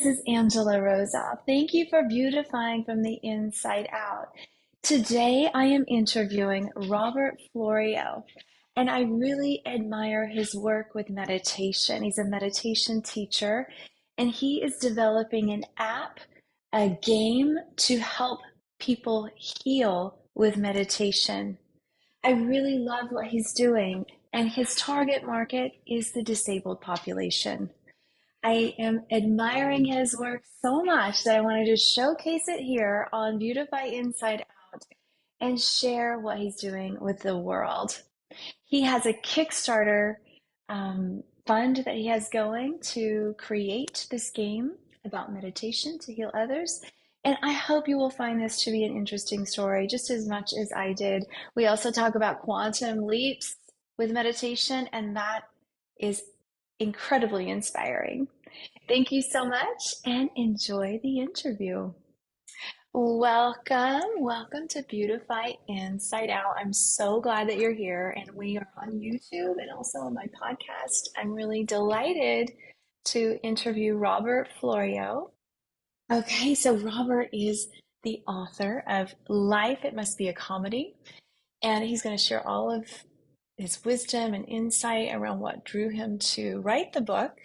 this is Angela Rosa. Thank you for beautifying from the inside out. Today I am interviewing Robert Florio, and I really admire his work with meditation. He's a meditation teacher, and he is developing an app, a game to help people heal with meditation. I really love what he's doing, and his target market is the disabled population. I am admiring his work so much that I wanted to showcase it here on Beautify Inside Out and share what he's doing with the world. He has a Kickstarter fund that he has going to create this game about meditation to heal others. And I hope you will find this to be an interesting story just as much as I did. We also talk about quantum leaps with meditation, and that is incredibly inspiring. Thank you so much and enjoy the interview. Welcome to Beautify Inside Out. I'm so glad that you're here, and we are on YouTube and also on my podcast. I'm really delighted to interview Robert Florio. Okay, so Robert is the author of Life, It Must Be a Comedy, and he's going to share all of his wisdom and insight around what drew him to write the book.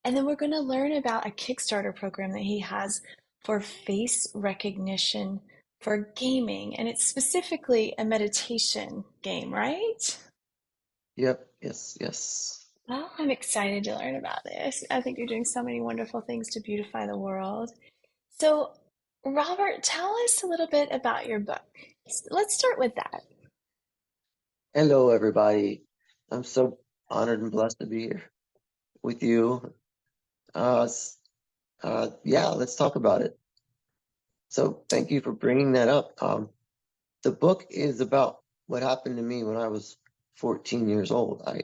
And then we're going to learn about a Kickstarter program that he has for face recognition for gaming. And it's specifically a meditation game, right? Yep, yes, yes. Well, I'm excited to learn about this. I think you're doing so many wonderful things to beautify the world. So, Robert, tell us a little bit about your book. Let's start with that. Hello, everybody. I'm so honored and blessed to be here with you. Yeah, let's talk about it. So, thank you for bringing that up. The book is about what happened to me when I was 14 years old. I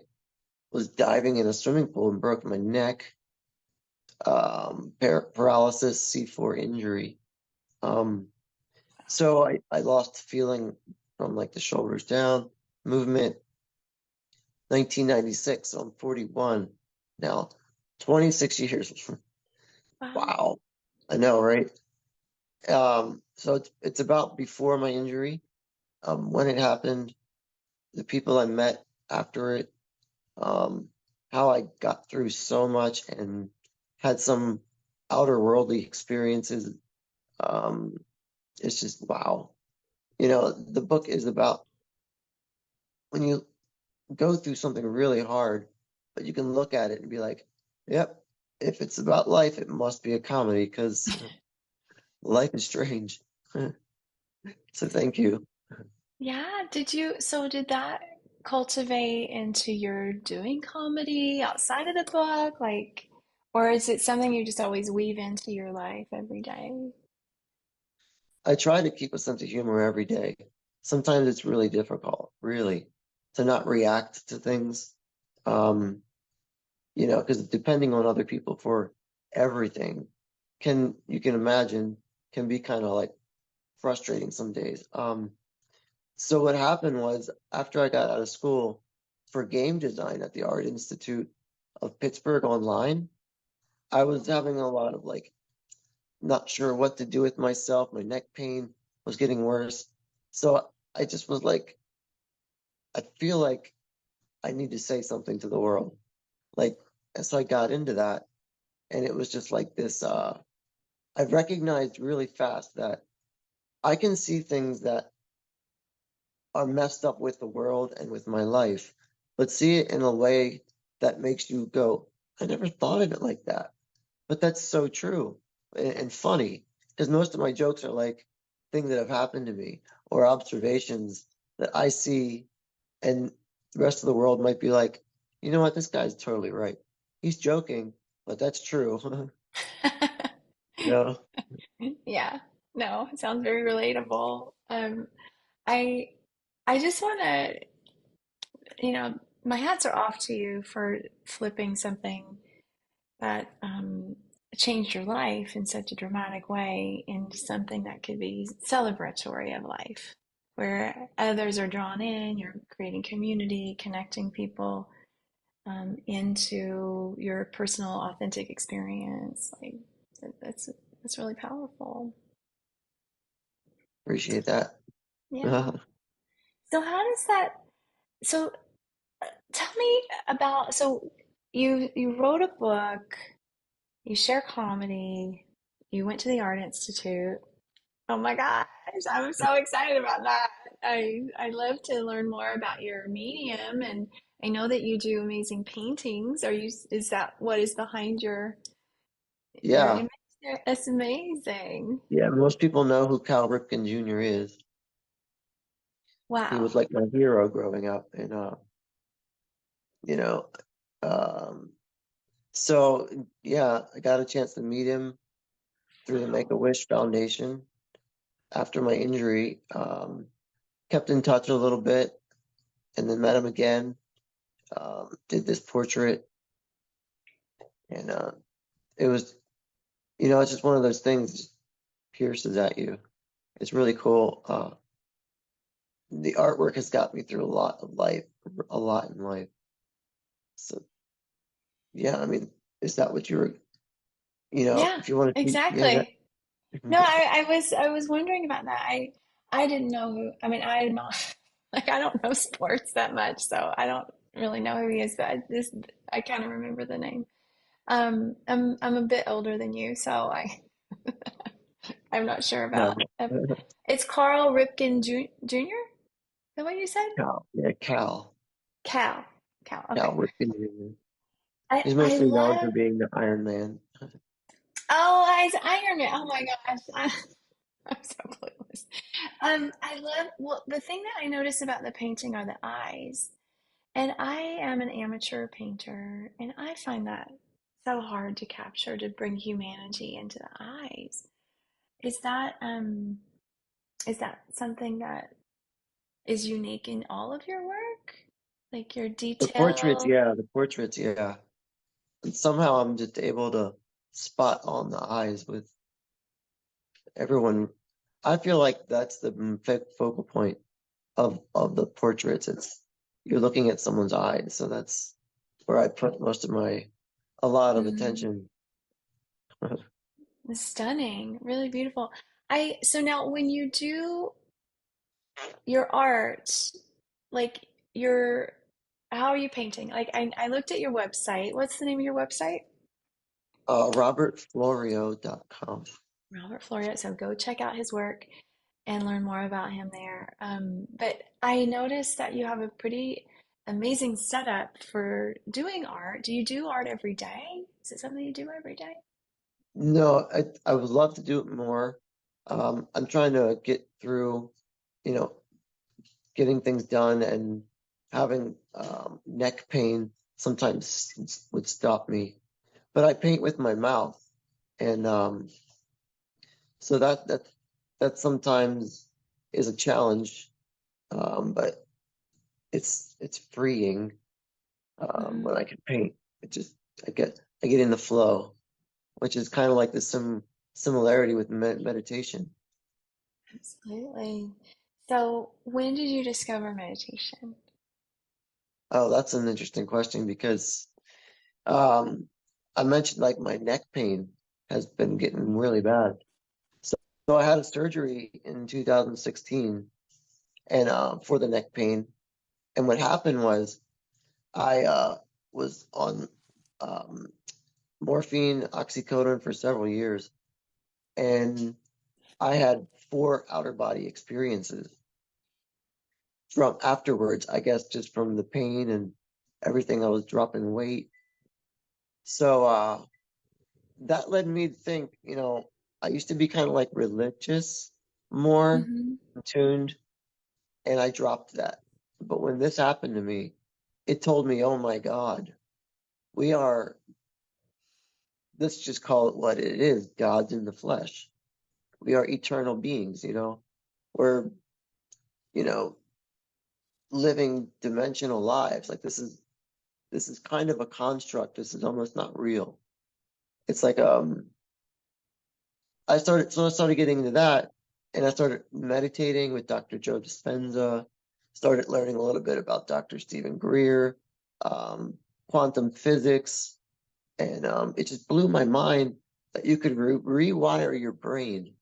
was diving in a swimming pool and broke my neck, paralysis, C4 injury. So I lost feeling from like the shoulders down, movement. 1996, so I'm 41 now. 26 years. Wow. Wow. I know, right? So it's about before my injury, when it happened, the people I met after it, how I got through so much and had some outer worldly experiences. Um, it's just wow. The book is about when you go through something really hard, but you can look at it and be like, yep, if it's about life, it must be a comedy because life is strange. So thank you. Yeah, did that cultivate into your doing comedy outside of the book? Or is it something you just always weave into your life every day? I try to keep a sense of humor every day. Sometimes it's really difficult, really, to not react to things. Um, because depending on other people for everything you can imagine, can be kind of like frustrating some days. So what happened was after I got out of school for game design at the Art Institute of Pittsburgh online, I was having a lot of like not sure what to do with myself. My neck pain was getting worse. So I just was like, I feel like I need to say something to the world. Like, and so I got into that, and it was just like this, I recognized really fast that I can see things that are messed up with the world and with my life, but see it in a way that makes you go, I never thought of it like that. But that's so true and funny because most of my jokes are like things that have happened to me or observations that I see, and the rest of the world might be like, you know what, this guy's totally right. He's joking, but that's true. you know? Yeah, no, it sounds very relatable. I I just want to, my hats are off to you for flipping something that changed your life in such a dramatic way into something that could be celebratory of life, where others are drawn in, you're creating community, connecting people into your personal, authentic experience. Like, That's really powerful. Appreciate that. Yeah. So how does that, so tell me about, so you wrote a book, you share comedy, you went to the Art Institute. Oh my gosh, I'm so excited about that. I love to learn more about your medium, and I know that you do amazing paintings. Is that what is behind your Yeah, image there? That's amazing. yeah. Most people know who Cal Ripken Jr. is. He was Wow. like my hero growing up, and you know, um, so yeah, I got a chance to meet him through the Wow. Make-A-Wish Foundation after my injury. Kept in touch a little bit, and then met him again. Did this portrait, and it was, it's just one of those things that just pierces at you. It's really cool. The artwork has got me through a lot of life, a lot in life. So yeah, I mean, is that what you were, Yeah, if you want to, yeah, that, exactly. No, I was wondering about that. I didn't know who. I mean, I'm not like I don't know sports that much, so I don't really know who he is. But I kind of remember the name. I'm a bit older than you, so I'm not sure no, about. It's Carl Ripken Jr. Is that what you said? Cal, yeah, Cal, Cal. Cal. Cal Okay. Ripken Jr. He's I mostly known for love. being the Iron Man. Oh, Iron Man. Oh my gosh. I'm so clueless. I love. Well, the thing that I notice about the painting are the eyes. And I am an amateur painter, and I find that so hard to capture, to bring humanity into the eyes. Is that um is that something that is unique in all of your work? Like your detail? The portraits, yeah. And somehow I'm just able to spot on the eyes with everyone. I feel like that's the focal point of the portraits. It's you're looking at someone's eyes, so that's where I put a lot of Mm, attention. stunning, really beautiful. I so now when you do your art, like your how are you painting? Like I looked at your website. What's the name of your website? RobertFlorio.com. Robert Florio. So go check out his work and learn more about him there. But I noticed that you have a pretty amazing setup for doing art. Do you do art every day? Is it something you do every day? No, I would love to do it more. I'm trying to get through, you know, getting things done and having neck pain sometimes would stop me. But I paint with my mouth, and so that sometimes is a challenge. But it's freeing when Hmm. I can paint. It just I get in the flow, which is kind of like the similarity with meditation. Absolutely. So, when did you discover meditation? Oh, that's an interesting question because um, I mentioned like my neck pain has been getting really bad. So, so I had a surgery in 2016 and for the neck pain. And what happened was I was on um, morphine, oxycodone for several years, and I had four outer body experiences from afterwards, I guess, just from the pain and everything. I was dropping weight. So that led me to think, I used to be kind of like religious, more Hmm. tuned, and I dropped that. But when this happened to me, it told me, oh my God, we are, let's just call it what it is, God's in the flesh. We are eternal beings. We're, you know, living dimensional lives. Like this is kind of a construct. This is almost not real. It's like I started getting into that, and I started meditating with Dr. Joe Dispenza, started learning a little bit about Dr. Stephen Greer, um, quantum physics, and it just blew my mind that you could rewire your brain,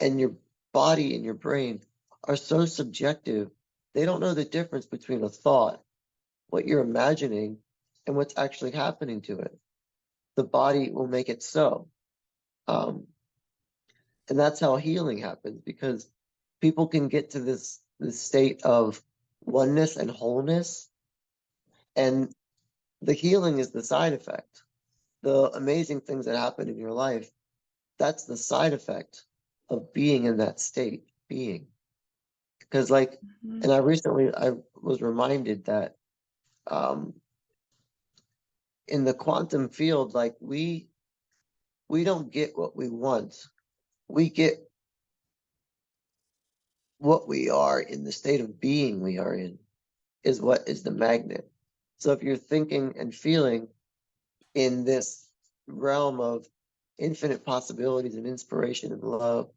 and your body and your brain are so subjective. They don't know the difference between a thought, what you're imagining, and what's actually happening to it. The body will make it so. Um, and that's how healing happens, because people can get to this state of oneness and wholeness, and the healing is the side effect. The amazing things that happen in your life, that's the side effect of being in that state, being. Because like, Mhm. and I was reminded that um, in the quantum field, like we don't get what we want. We get what we are in the state of being we are in is what is the magnet. So if you're thinking and feeling in this realm of infinite possibilities and inspiration and love,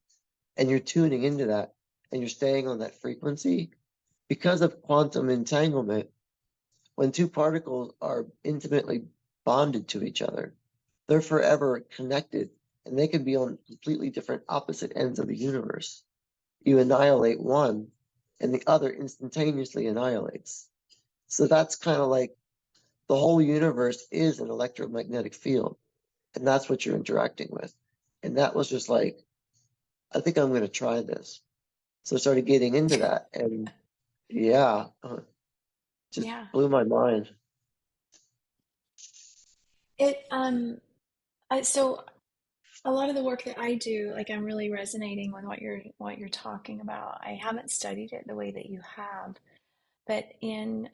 and you're tuning into that and you're staying on that frequency, because of quantum entanglement, when two particles are intimately bonded to each other, they're forever connected, and they can be on completely different opposite ends of the universe. You annihilate one, and the other instantaneously annihilates. So that's kind of like the whole universe is an electromagnetic field, and that's what you're interacting with. And that was just like, I think I'm going to try this. So I started getting into that, and yeah, just Yeah. blew my mind. It so a lot of the work that I do, like I'm really resonating with what you're talking about. I haven't studied it the way that you have, but in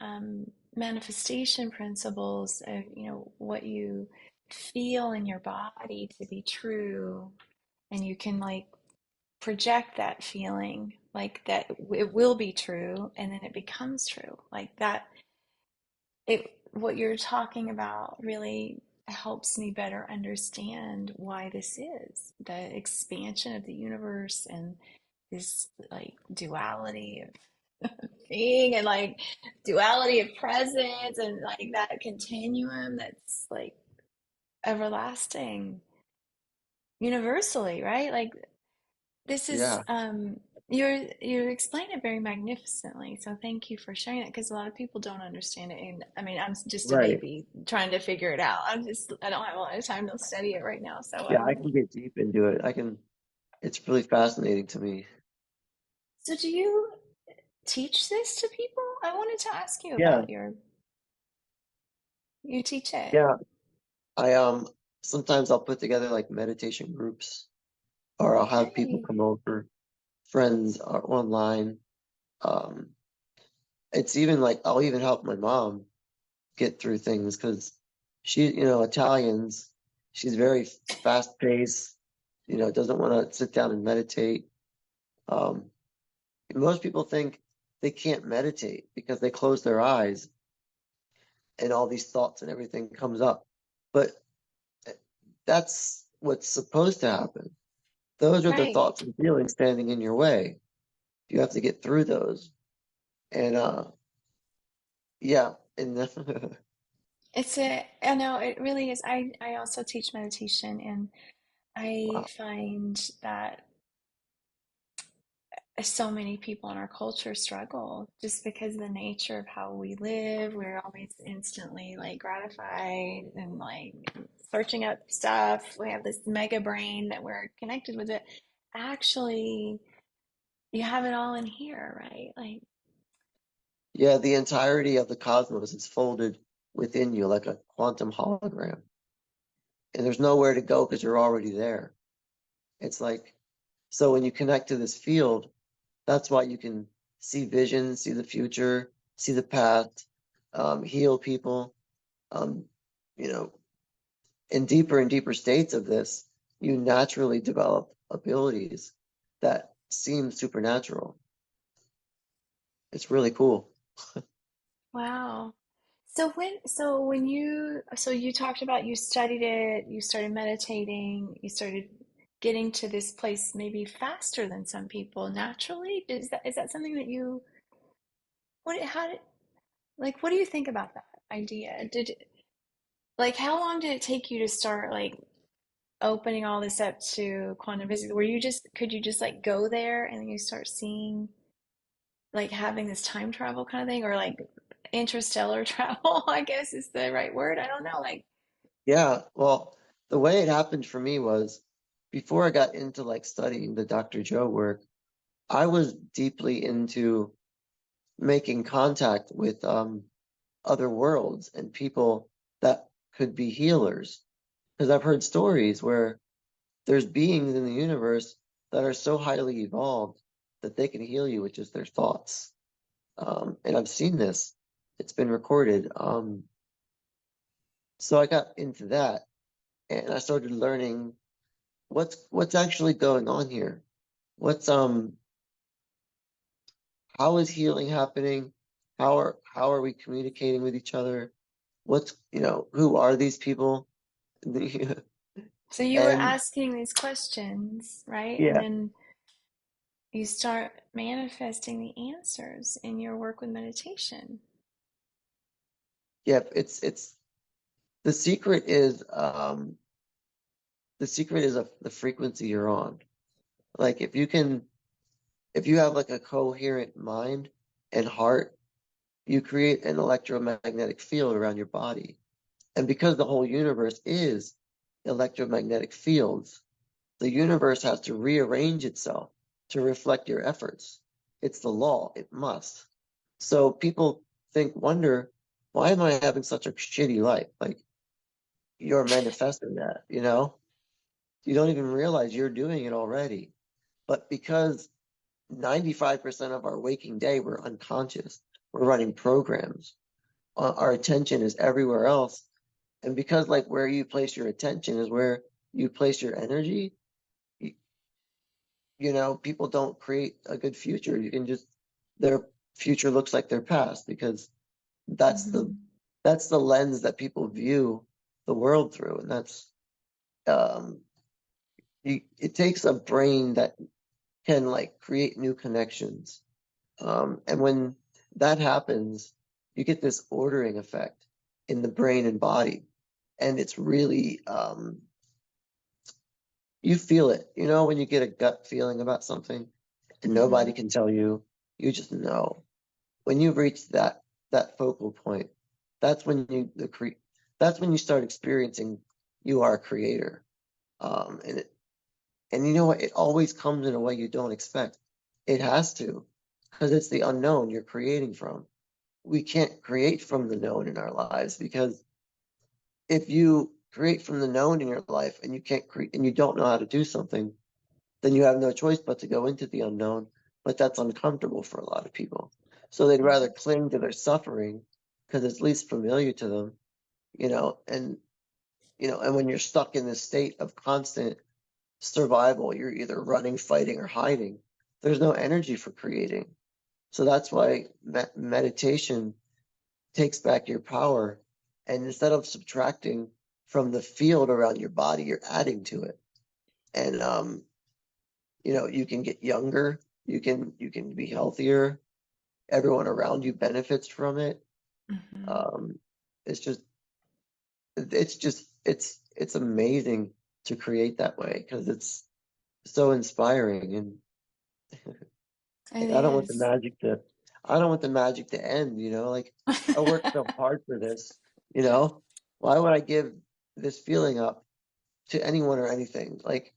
manifestation principles of, what you feel in your body to be true, and you can like project that feeling like that it will be true, and then it becomes true. Like that, what you're talking about really helps me better understand why this is the expansion of the universe, and this like duality of being, and like duality of presence, and like that continuum that's like everlasting universally, right? Like this is Yeah, you explain it very magnificently. So thank you for sharing that, because a lot of people don't understand it. And I mean, I'm just a right. baby trying to figure it out. I don't have a lot of time to study it right now. So Yeah, I can get deep into it. I can, it's really fascinating to me. so do you teach this to people? I wanted to ask you Yeah, about you teach it. yeah. I sometimes I'll put together like meditation groups, or I'll have people Yay. come over, friends or online. Um, it's even like I'll even help my mom get through things because she, Italians, she's very fast paced, doesn't want to sit down and meditate. Um, Most people think they can't meditate because they close their eyes and all these thoughts and everything comes up. But that's what's supposed to happen. Those are the Right. thoughts and feelings standing in your way. You have to get through those. And yeah, and I know it really is. I also teach meditation, and I wow. find that so many people in our culture struggle just because of the nature of how we live. We're always instantly like gratified and like searching up stuff. We have this mega brain that we're connected with it. Actually, you have it all in here, right? Like, Yeah, the entirety of the cosmos is folded within you like a quantum hologram. And there's nowhere to go because you're already there. It's like, so when you connect to this field, that's why you can see vision, see the future, see the past, heal people. Um, you know, in deeper and deeper states of this, you naturally develop abilities that seem supernatural. It's really cool. wow. So you talked about you studied it, you started meditating, you started getting to this place maybe faster than some people naturally. Is that something that you what how did like what do you think about that idea? Like how long did it take you to start like opening all this up to quantum physics, could you just like go there and then you start seeing like having this time travel kind of thing, or like interstellar travel, I guess is the right word. I don't know. Like, Yeah, well, the way it happened for me was before I got into like studying the Dr. Joe work, I was deeply into making contact with other worlds and people that could be healers. Because I've heard stories where there's beings in the universe that are so highly evolved that they can heal you with just their thoughts. And I've seen this. It's been recorded. So I got into that and I started learning what's actually going on here. What's how is healing happening? How are we communicating with each other? What's who are these people? so you were And asking these questions, right? And yeah, then you start manifesting the answers in your work with meditation. yeah, it's the secret is the frequency you're on. Like if you have like a coherent mind and heart, you create an electromagnetic field around your body. And because the whole universe is electromagnetic fields, the universe has to rearrange itself to reflect your efforts. It's the law. It must. So people wonder, why am I having such a shitty life? Like you're manifesting that, you know? You don't even realize you're doing it already. But because 95% of our waking day, we're unconscious. We're running programs. Our attention is everywhere else. And because like where you place your attention is where you place your energy, you, people don't create a good future. You can just, their future looks like their past because that's the, Mm-hmm. that's the lens that people view the world through. And um, it takes a brain that can like create new connections. And when that happens, you get this ordering effect in the brain and body. And it's really, you feel it, when you get a gut feeling about something and Mm-hmm. nobody can tell you, you just know. When you reach that focal point, that's when that's when you start experiencing you are a creator. And you know what? It always comes in a way you don't expect. It has to, because it's the unknown you're creating from. We can't create from the known in our lives because if you create from the known in your life and you can't create and you don't know how to do something, then you have no choice but to go into the unknown. But that's uncomfortable for a lot of people. So they'd rather cling to their suffering because it's least familiar to them, and and when you're stuck in this state of constant survival, you're either running, fighting, or hiding. There's no energy for creating. So that's why meditation takes back your power. And instead of subtracting from the field around your body, you're adding to it. And you can get younger, you can be healthier. Everyone around you benefits from it. Mm-hmm. Um, it's just it's amazing to create that way because it's so inspiring and It like I don't want the is. magic to I don't want the magic to end, like I worked so hard for this, why would I give this feeling up to anyone or anything? Like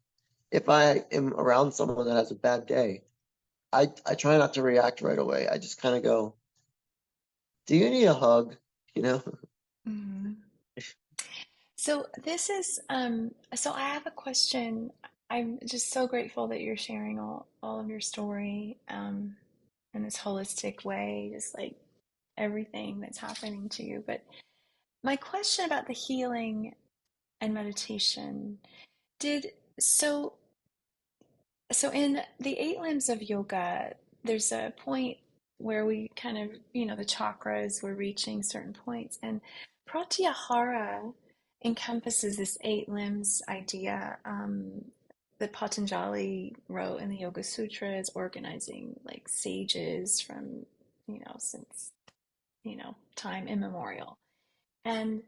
if I am around someone that has a bad day, I try not to react right away. I just kind of go, "Do you need a hug?" You know? Mm-hmm. So this is so I have a question. I'm just so grateful that you're sharing all of your story in this holistic way, just like everything that's happening to you. But my question about the healing and meditation, did so so in the eight limbs of yoga, there's a point where we kind of, the chakras, we're reaching certain points, and pratyahara encompasses this eight limbs idea that Patanjali wrote in the Yoga Sutras, organizing like sages from, since, time immemorial. And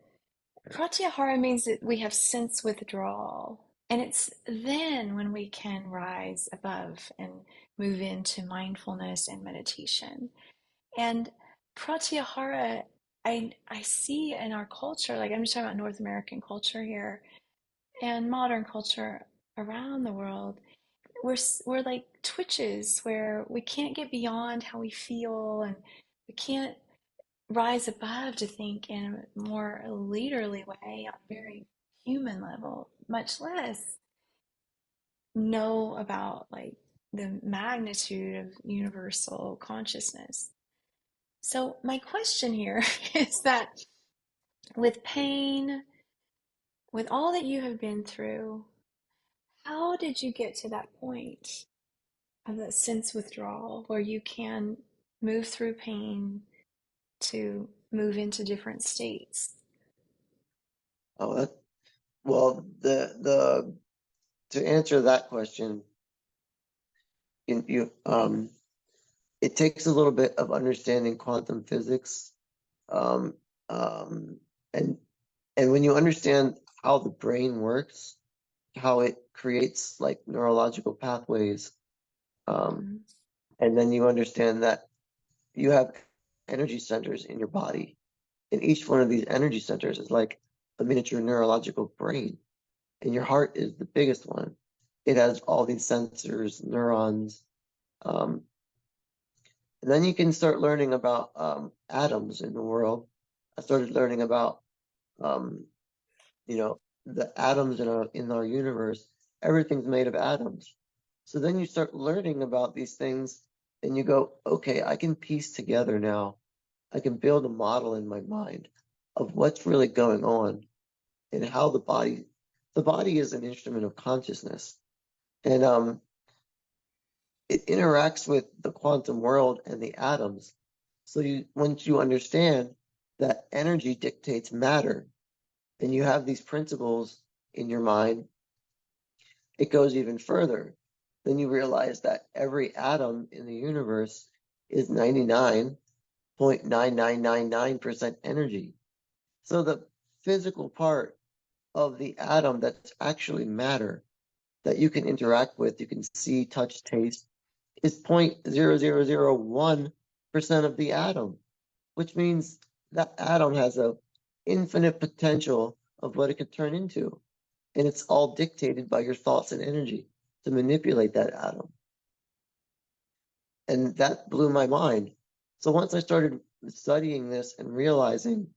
pratyahara means that we have sense withdrawal. And it's then when we can rise above and move into mindfulness and meditation. And pratyahara, I see in our culture, like I'm just talking about North American culture here and modern culture around the world, we're like twitches where we can't get beyond how we feel, and we can't rise above to think in a more leaderly way on a very human level, much less know about like the magnitude of universal consciousness. So my question here is that with pain, with all that you have been through, how did you get to that point of that sense withdrawal where you can move through pain to move into different states? Oh, well, to answer that question, you it takes a little bit of understanding quantum physics, um, um, and when you understand how the brain works, how it creates like neurological pathways, um, Mm-hmm. and then you understand that you have energy centers in your body, and each one of these energy centers is like a miniature neurological brain, and your heart is the biggest one. It has all these sensors, neurons, um, and then you can start learning about atoms in the world. I started learning about um, you know, the atoms in our universe. Everything's made of atoms. So then you start learning about these things, and you go, okay, I can piece together now. I can build a model in my mind of what's really going on and how the body is an instrument of consciousness, and it interacts with the quantum world and the atoms. So once you understand that energy dictates matter, and you have these principles in your mind, it goes even further. Then you realize that every atom in the universe is 99.9999% energy. So the physical part of the atom that's actually matter that you can interact with, you can see, touch, taste, is 0.0001% of the atom, which means that atom has a infinite potential of what it could turn into. And it's all dictated by your thoughts and energy to manipulate that atom. And that blew my mind. So once I started studying this and realizing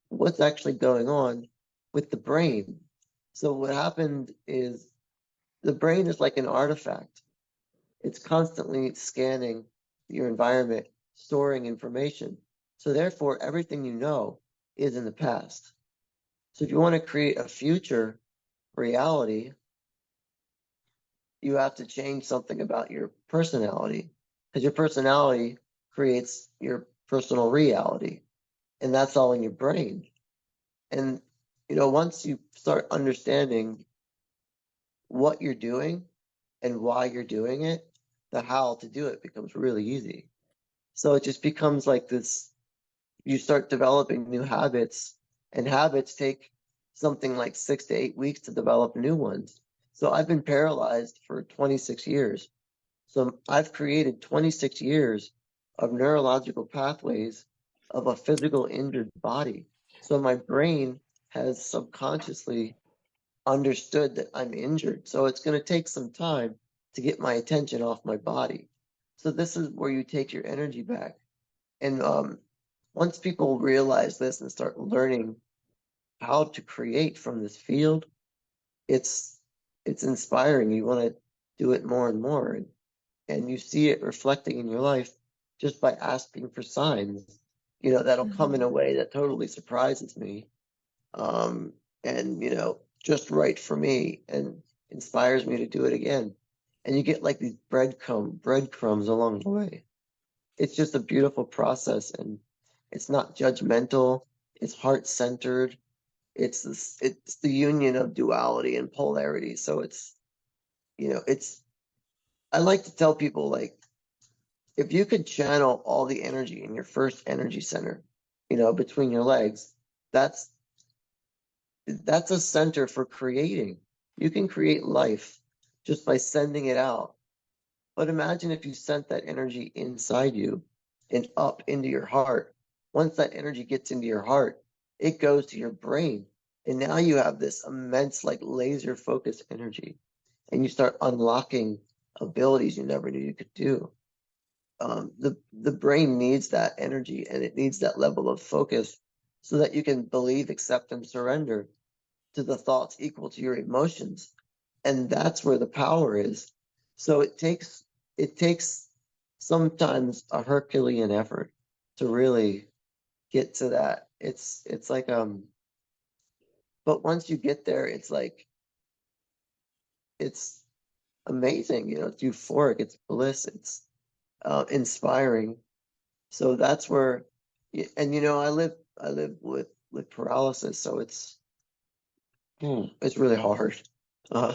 what's actually going on with the brain. So what happened is the brain is like an artifact. It's constantly scanning your environment, storing information. So therefore, everything you know is in the past. So if you want to create a future reality, you have to change something about your personality, because your personality creates your personal reality, and that's all in your brain. And once you start understanding what you're doing and why you're doing it, the how to do it becomes really easy. So it just becomes like this, you start developing new habits, and habits take something like 6 to 8 weeks to develop new ones. So I've been paralyzed for 26 years. So I've created 26 years of neurological pathways of a physical injured body. So my brain has subconsciously understood that I'm injured. So it's going to take some time to get my attention off my body. So this is where you take your energy back. And once people realize this and start learning how to create from this field, it's it's inspiring. You want to do it more and more. And you see it reflecting in your life just by asking for signs, that'll come in Mm-hmm. a way that totally surprises me. Um, and, just right for me and inspires me to do it again. And you get like these breadcrumbs along the way. It's just a beautiful process, and it's not judgmental. It's heart centered. It's the union of duality and polarity. So it's, I like to tell people, like, if you could channel all the energy in your first energy center, between your legs, that's that's a center for creating. You can create life just by sending it out. But imagine if you sent that energy inside you and up into your heart. Once that energy gets into your heart, it goes to your brain. And now you have this immense, like laser focused energy. And you start unlocking abilities you never knew you could do. The brain needs that energy and it needs that level of focus so that you can believe, accept, and surrender to the thoughts equal to your emotions. And that's where the power is. So it takes sometimes a Herculean effort to really get to that. It's like but once you get there, it's like it's amazing, it's euphoric, it's bliss, it's inspiring. So that's where and I live with paralysis, so it's really hard. Uh,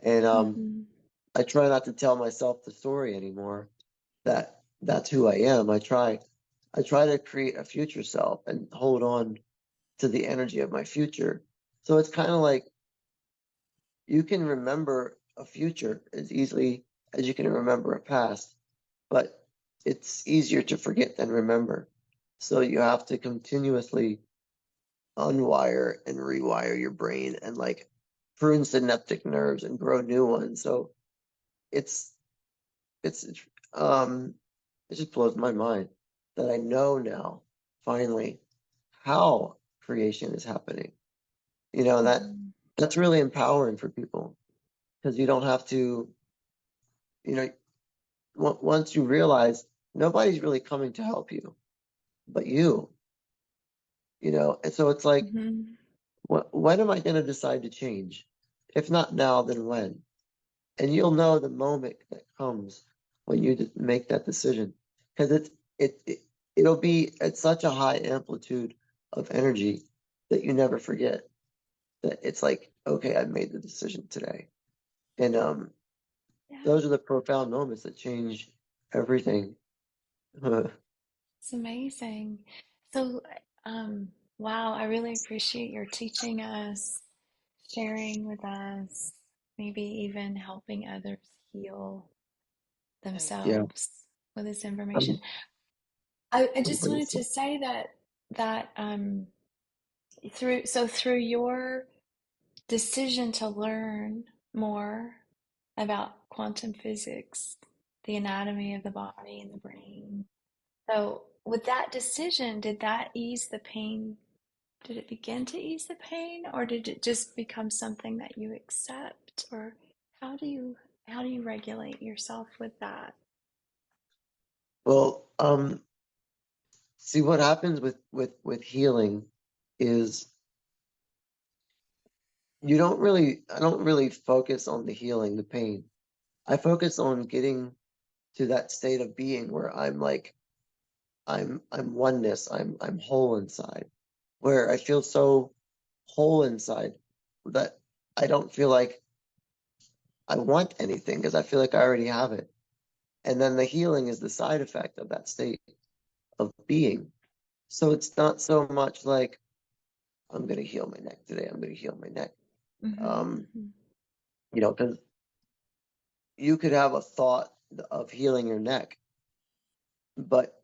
and Hmm. I try not to tell myself the story anymore that that's who I am. I try to create a future self and hold on to the energy of my future. So it's kind of like you can remember a future as easily as you can remember a past, but it's easier to forget than remember. So you have to continuously unwire and rewire your brain and like prune synaptic nerves and grow new ones. So it's it's um it just blows my mind that I know now finally how creation is happening. Hmm. That's really empowering for people because you don't have to, you know, once you realize nobody's really coming to help you but and so it's like, Hmm. when am I going to decide to change? If not now, then when? And you'll know the moment that comes when you make that decision because it, it it'll be at such a high amplitude of energy that you never forget that it's like, okay, I made the decision today. And Yeah, those are the profound moments that change everything. it's amazing. So, wow, I really appreciate your teaching us, sharing with us, maybe even helping others heal Yeah, themselves with this information. I'm, I I'm just wanted to grateful. say that through your decision to learn more about quantum physics, the anatomy of the body and the brain. So, with that decision, did that ease the pain? Did it begin to ease the pain, or did it just become something that you accept? Or how do you how do you regulate yourself with that? Well, see what happens with healing is I don't really focus on the healing, the pain. I focus on getting to that state of being where I'm like I'm oneness, I'm whole inside, where I feel so whole inside that I don't feel like I want anything because I feel like I already have it. And then the healing is the side effect of that state of being. So it's not so much like I'm gonna heal my neck today, I'm gonna heal my neck. Mm-hmm, Um, because you could have a thought of healing your neck, but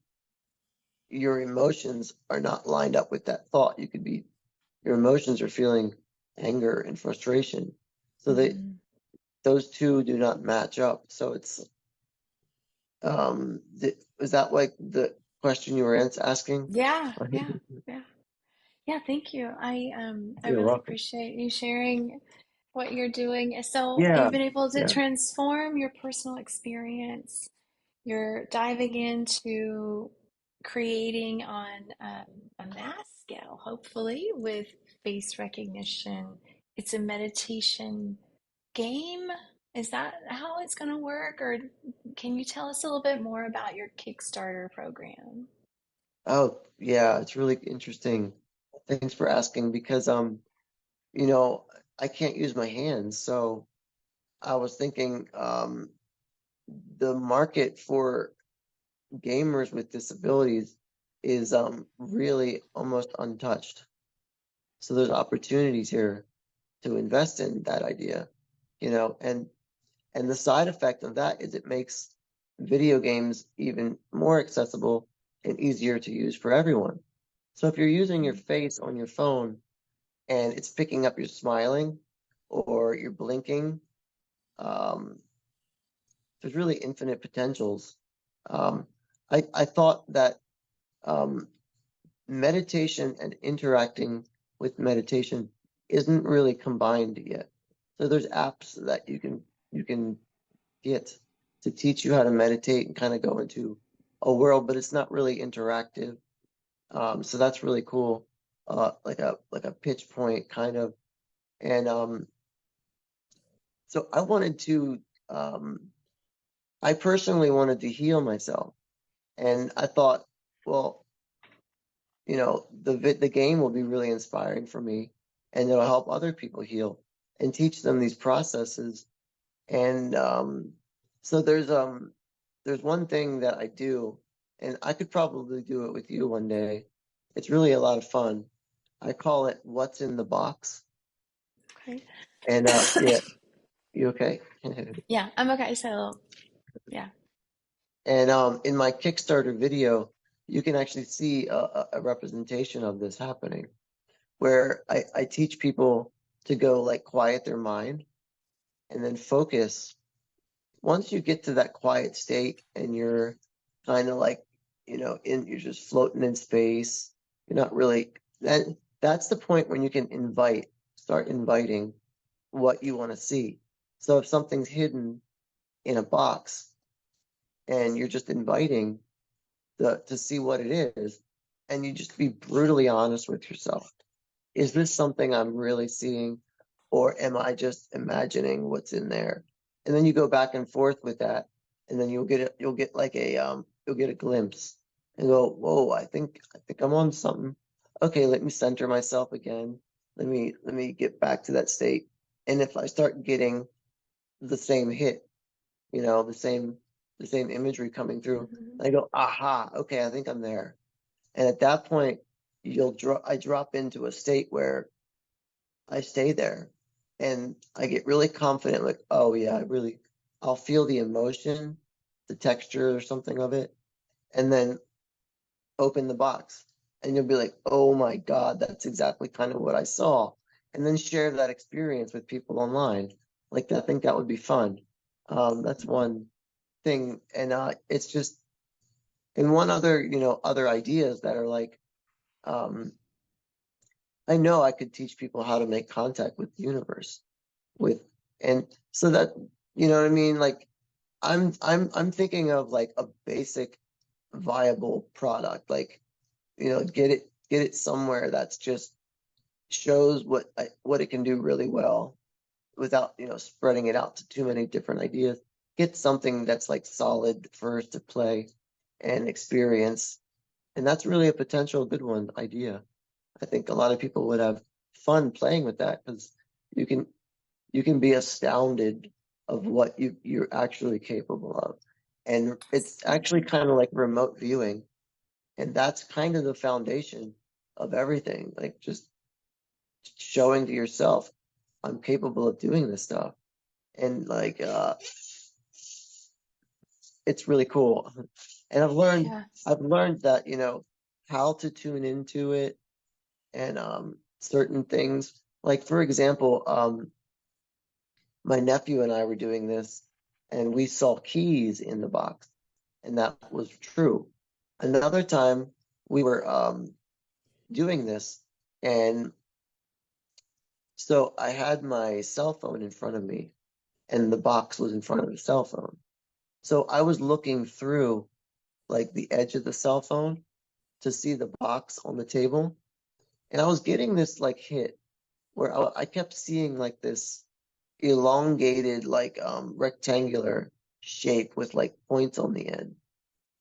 your emotions are not lined up with that thought. Your emotions are feeling anger and frustration. So mm-hmm. those two do not match up. So is that like the question you were asking? Yeah, yeah, yeah. Yeah, thank you. I You're really welcome. appreciate you sharing what you're doing. So Yeah, you've been able to yeah. transform your personal experience. You're diving into creating on a mass scale, hopefully, with face recognition. It's a meditation game. Is that how it's going to work? Or can you tell us a little bit more about your Kickstarter program? Oh, yeah, it's really interesting. Thanks for asking because you know, I can't use my hands, so I was thinking the market for gamers with disabilities is really almost untouched. So there's opportunities here to invest in that idea, you know, and the side effect of that is it makes video games even more accessible and easier to use for everyone. So if you're using your face on your phone and it's picking up your smiling or you're blinking, um, there's really infinite potentials. Um, I thought that um, meditation and interacting with meditation isn't really combined yet. So there's apps that you can get to teach you how to meditate and kind of go into a world, but it's not really interactive. So that's really cool. Like a pitch point kind of. And so um, I personally wanted to heal myself. And I thought, well, the game will be really inspiring for me and it'll help other people heal and teach them these processes. And so there's one thing that I do, and I could probably do it with you one day. It's really a lot of fun. I call it "What's in the Box." Okay. And yeah, you okay? Yeah, I'm okay. So, yeah. And in my Kickstarter video, you can actually see a representation of this happening, where I teach people to go like quiet their mind and then focus. Once you get to that quiet state and you're kind of like, you're just floating in space, you're not really, that's the point when you can start inviting what you want to see. So if something's hidden in a box and you're just inviting to see what it is, and you just be brutally honest with yourself. Is this something I'm really seeing, or am I just imagining what's in there? And then you go back and forth with that, and then you'll get like you'll get a glimpse and go, whoa, I think I'm on something. Okay, let me center myself again. Let me get back to that state. And if I start getting the same hit, the same imagery coming through, Mhm. I go, aha, okay, I think I'm there. And at that point, I drop into a state where I stay there and I get really confident, like, oh yeah, I'll feel the emotion, the texture or something of it, and then open the box. And you'll be like, oh my God, that's exactly kind of what I saw. And then share that experience with people online. Like, I think that would be fun. That's one thing. And it's just, and one other, other ideas that are like, um, I know I could teach people how to make contact with the universe with, and so that, you know what I mean? Like I'm thinking of like a basic viable product, like, get it somewhere that's just shows what it can do really well without, spreading it out to too many different ideas. Get something that's like solid first to play and experience. And that's really a potential good one idea. I think a lot of people would have fun playing with that because you can you can be astounded of what you're actually capable of. And it's So actually true. kind of like remote viewing. And that's kind of the foundation of everything. Like just showing to yourself, I'm capable of doing this stuff. And like it's really cool. And Yeah. I've learned that, how to tune into it and certain things. Like for example, my nephew and I were doing this, and we saw keys in the box, and that was true. Another time, we were doing this, and so I had my cell phone in front of me, and the box was in front of the cell phone. So I was looking through like the edge of the cell phone to see the box on the table, and I was getting this like hit where I kept seeing like this elongated, like rectangular shape with like points on the end.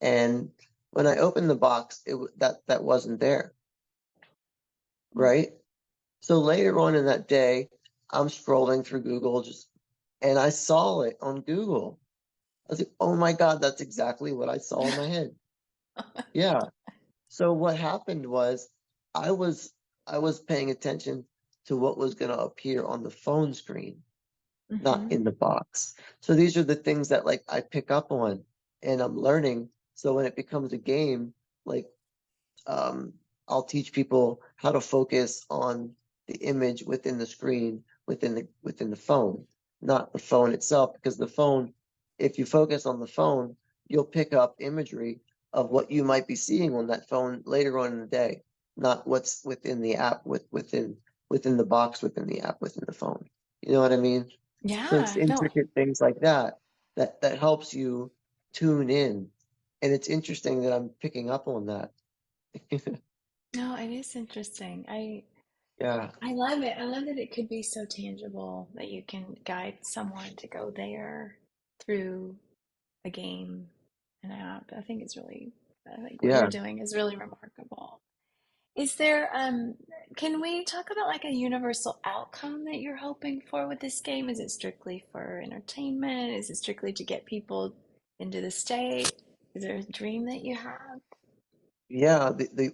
And when I opened the box, that wasn't there, right? So later on in that day, I'm scrolling through Google and I saw it on Google. I was like, oh my God, that's exactly what I saw in my head. Yeah. So what happened was I was I was paying attention to what was going to appear on the phone screen, not Mm-hmm. in the box. So these are the things that like I pick up on and I'm learning. So when it becomes a game, like um, I'll teach people how to focus on the image within the screen, within the phone, not the phone itself, because the phone, if you focus on the phone, you'll pick up imagery of what you might be seeing on that phone later on in the day, not what's within the app, within the box, within the app, within the phone. You know what I mean? So it's Yeah, no, intricate things like that that helps you tune in. And it's interesting that I'm picking up on that. no, it is interesting. Yeah, I love it. I love that it could be so tangible that you can guide someone to go there through a game, an app. I think what you're yeah, doing is really remarkable. Is there, can we talk about like a universal outcome that you're hoping for with this game? Is it strictly for entertainment? Is it strictly to get people into the state? Is there a dream that you have? yeah. The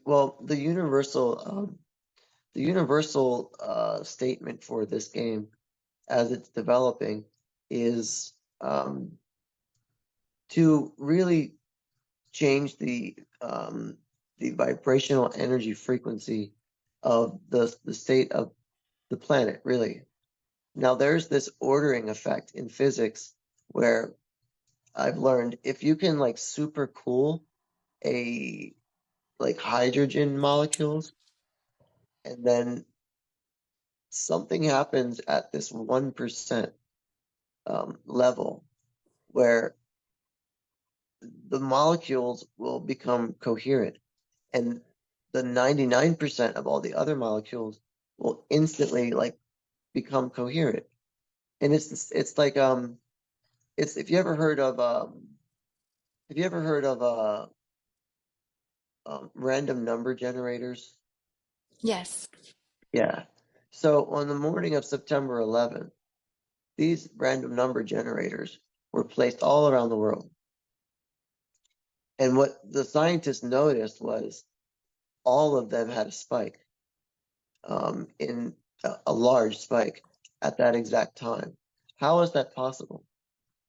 universal statement for this game as it's developing is to really change the vibrational energy frequency of the state of the planet, really. Now, there's this ordering effect in physics where I've learned if you can like super cool a like hydrogen molecules and then something happens at this 1% level where the molecules will become coherent and the 99% of all the other molecules will instantly like become coherent. And it's like it's if you ever heard of random number generators? Yes. Yeah. So on the morning of September 11th, these random number generators were placed all around the world. And what the scientists noticed was all of them had a spike, in a large spike at that exact time. How is that possible?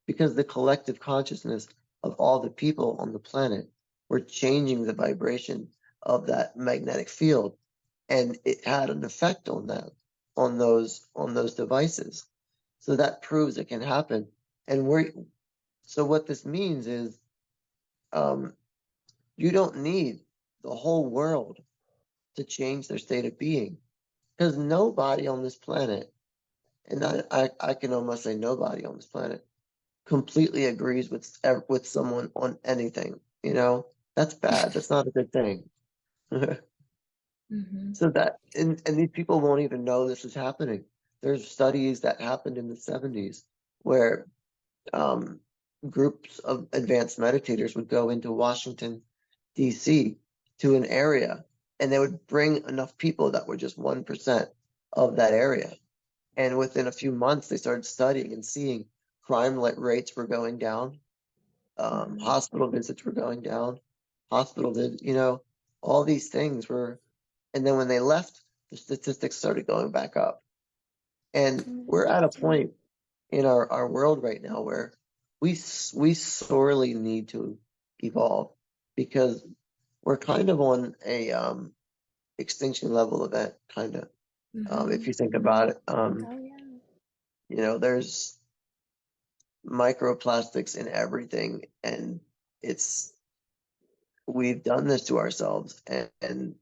Because the collective consciousness of all the people on the planet were changing the vibration of that magnetic field, and it had an effect on them, on those devices. So that proves it can happen. And so what this means is, um, you don't need the whole world to change their state of being because nobody on this planet, and I can almost say nobody on this planet, completely agrees with someone on anything. You know, that's bad. That's not a good thing. Mm-hmm. So and these people won't even know this is happening. There's studies that happened in the 70s where um, groups of advanced meditators would go into Washington, D.C. to an area, and they would bring enough people that were just 1% of that area. And within a few months, they started studying and seeing crime rates were going down, Mm-hmm. hospital visits were going down, all these things were. And then when they left, the statistics started going back up. And we're at a Interesting. point in our world right now where we sorely need to evolve because we're kind of on a extinction level event, kind of. If Mm-hmm. you think about it, Oh, yeah. there's microplastics in everything, and it's we've done this to ourselves, and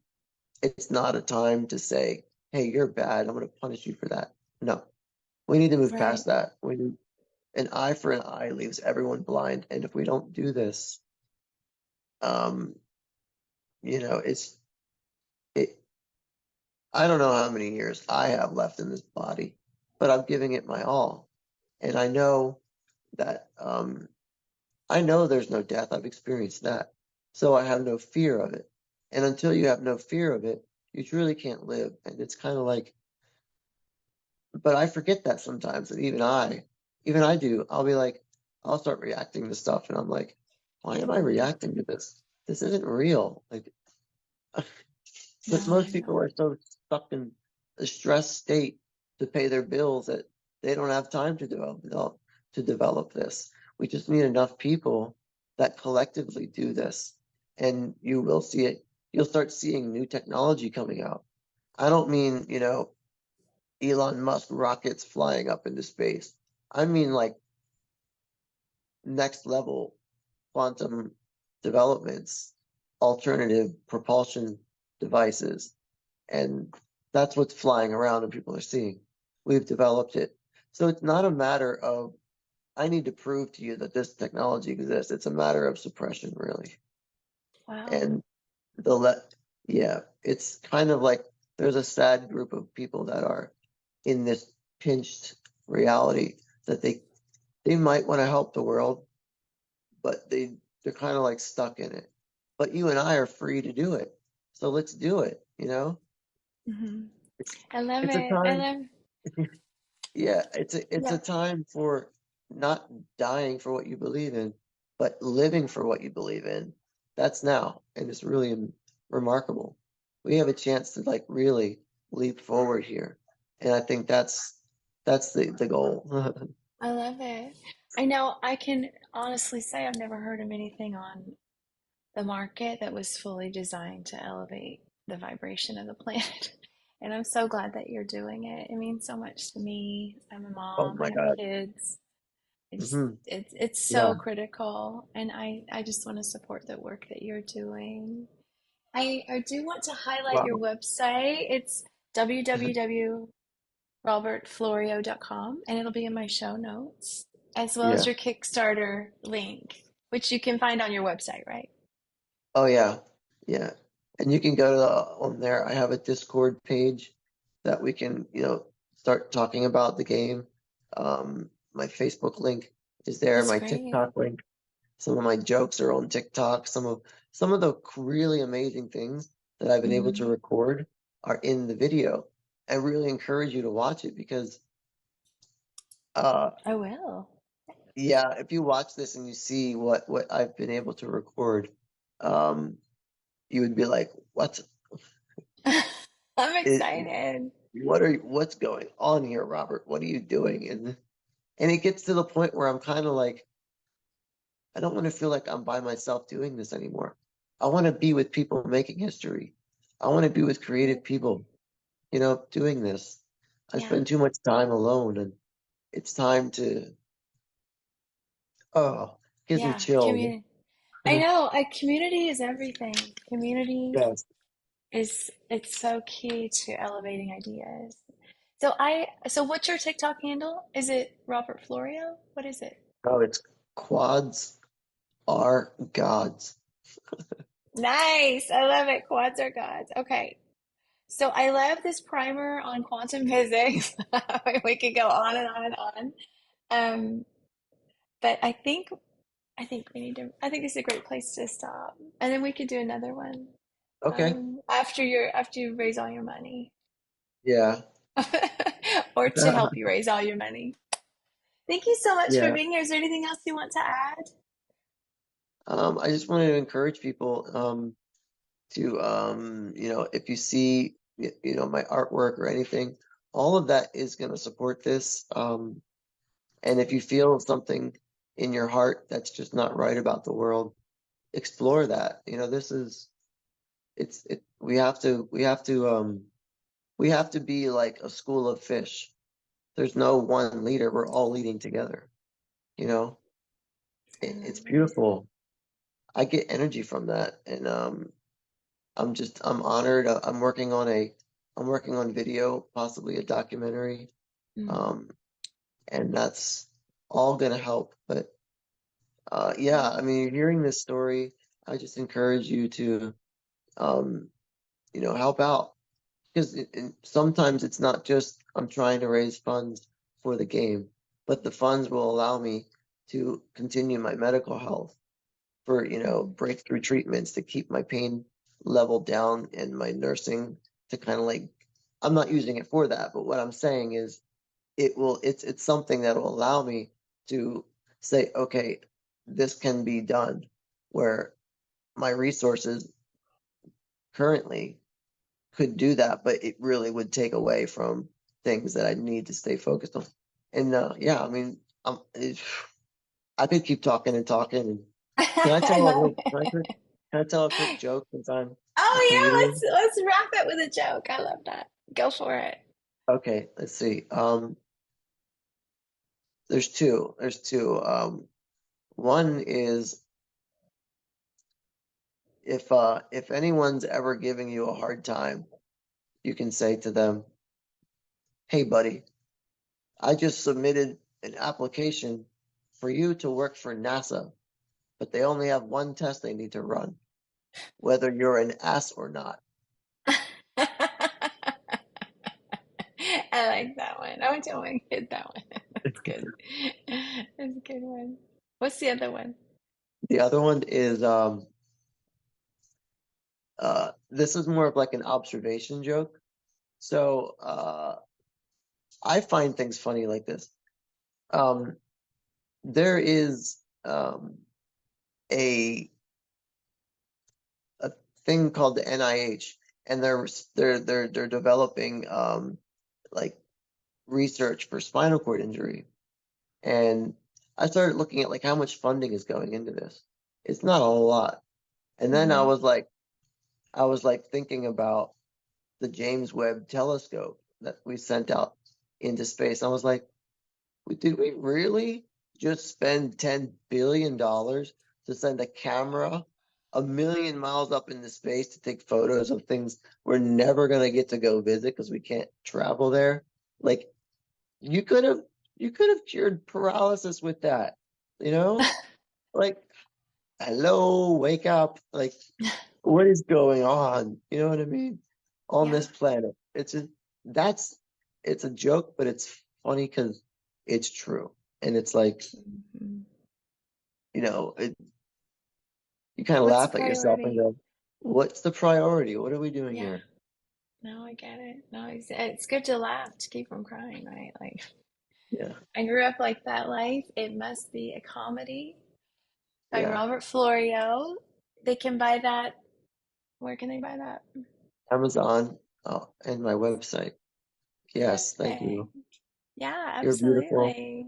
it's not a time to say, "Hey, you're bad. I'm going to punish you for that." No, we need to move Right. past that. An eye for an eye leaves everyone blind, and if we don't do this, um, it's it. I don't know how many years I have left in this body, but I'm giving it my all, and that I know there's no death. I've experienced that, so I have no fear of it. And until you have no fear of it, you truly can't live. And it's kind of like, but I forget that sometimes, and even I do. I'll be like, I'll start reacting to stuff, and I'm like, why am I Mm-hmm. reacting to this? This isn't real. Like, but No, I most people know. are so stuck in a stressed state to pay their bills that they don't have time to develop this. We just need enough people that collectively do this, and you will see it. You'll start seeing new technology coming out. I don't mean, Elon Musk rockets flying up into space. I mean like next level quantum developments, alternative propulsion devices. And that's what's flying around and people are seeing. We've developed it. So it's not a matter of, I need to prove to you that this technology exists. It's a matter of suppression, really. Wow. And the let, yeah, it's kind of like there's a sad group of people that are in this pinched reality that they might want to help the world, but they're kind of like stuck in it. But you and I are free to do it. So let's do it, you know? Hmm. It's I love it's a it. I time. love, Yeah, it's a yeah. time for not dying for what you believe in, but living for what you believe in. That's now, and it's really remarkable. We have a chance to like really leap forward here, and I think that's the goal. I love it. I know I can honestly say I've never heard of anything on the market that was fully designed to elevate the vibration of the planet. And I'm so glad that you're doing it. It means so much to me. I'm a Oh mom, I my have God. kids. Hmm. It's so Yeah. critical, and I just want to support the work that you're doing. I do want to highlight your Wow. website. It's www.robertflorio.com, and it'll be in my show notes, as well as Yeah. your Kickstarter link, which you can find on your website, right? Oh yeah, yeah. And you can go to on there. I have a Discord page that we can, start talking about the game. My Facebook link is there. That's My great. TikTok link. Some of my jokes are on TikTok. Some of the really amazing things that I've been able to Hmm. record are in the video. I really encourage you to watch it because, uh, I will. yeah, if you watch this and you see what I've been able to record, um, you would be like, "What? I'm It, excited. what's going on here, Robert? What are you doing?" And it gets to the point where I'm kind of like, I don't want to feel like I'm by myself doing this anymore. I want to be with people making history. I want to be with creative people, doing this. I Yeah, spend too much time alone, and it's time to, oh, gives me yeah. chills. Community. I know. Community is everything. Community Yes. is it's so key to elevating ideas. So what's your TikTok handle? Is it Robert Florio? What is it? Oh, it's quads are gods. Nice. I love it. Quads are gods. Okay. So I love this primer on quantum physics. We could go on and on and on. Um, but I think we need to. I think this is a great place to stop, and then we could do another one Okay. after you raise all your money, Yeah. or to help you raise all your money. Thank you so much for Yeah. being here. Is there anything else you want to add? I just wanted to encourage people, to if you see my artwork or anything, all of that is going to support this. And if you feel something in your heart that's just not right about the world, explore that. This is we have to be like a school of fish. There's no one leader. We're all leading together. You know, it's Um, beautiful. I get energy from that, and I'm honored. I'm working on video, possibly a documentary. mm, Um, and that's all gonna help. But yeah, I mean, hearing this story, I just encourage you to um, help out because sometimes it's not just I'm trying to raise funds for the game, but the funds will allow me to continue my medical health for, mm, breakthrough treatments to keep my pain level down and my nursing to kind of like, I'm not using it for that, but what I'm saying is it's something that will allow me to say, okay, this can be done where my resources currently could do that, but it really would take away from things that I need to stay focused on. And yeah, I mean, I could keep talking and talking. And can I I tell a love can it. I tell a quick joke since I'm a Oh comedian? yeah, let's wrap it with a joke. I love that. Go for it. Okay, let's see. There's two. There's two. One is if anyone's ever giving you a hard time, you can say to them, "Hey, buddy, I just submitted an application for you to work for NASA, but they only have one test they need to run, whether you're an ass or not." I like that one. I want to tell my kid that one. That's good. That's a good one. What's the other one? The other one is this is more of like an observation joke. So I find things funny like this. Um, there is a a thing called the NIH, and they're developing like research for spinal cord injury. And I started looking at like how much funding is going into this. It's not a whole lot. And then Hmm. I was like thinking about the James Webb Telescope that we sent out into space. I was like, did we really just spend $10 billion to send a camera 1 million miles up into space to take photos of things we're never gonna get to go visit because we can't travel there? Like you could have you could have cured paralysis with that, you know? Like, hello, wake up. Like, what is going on? You know what I mean? On Yeah. this planet. That's it's a joke, but it's funny because it's true. And it's like, Hmm. it, you kind of What's the laugh at yourself and priority? go, what's the priority? What are we doing Yeah. here? No, I get it. No, it's good to laugh to keep from crying, right? Like Yeah, I grew up like that life. It must be a comedy by yeah. Robert Florio. They can buy that. Where can they buy that? Amazon, and my website. Yes, thank Perfect. you. Yeah, You're beautiful. absolutely.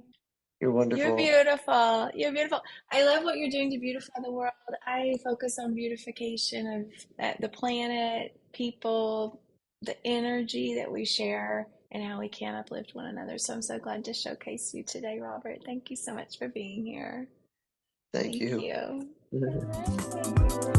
You're You're wonderful. beautiful. You're beautiful. I love what you're doing to beautify the world. I focus on beautification of the planet, people, the energy that we share, and how we can uplift one another. So I'm so glad to showcase you today, Robert. Thank you so much for being here. Thank Thank you. you. All right.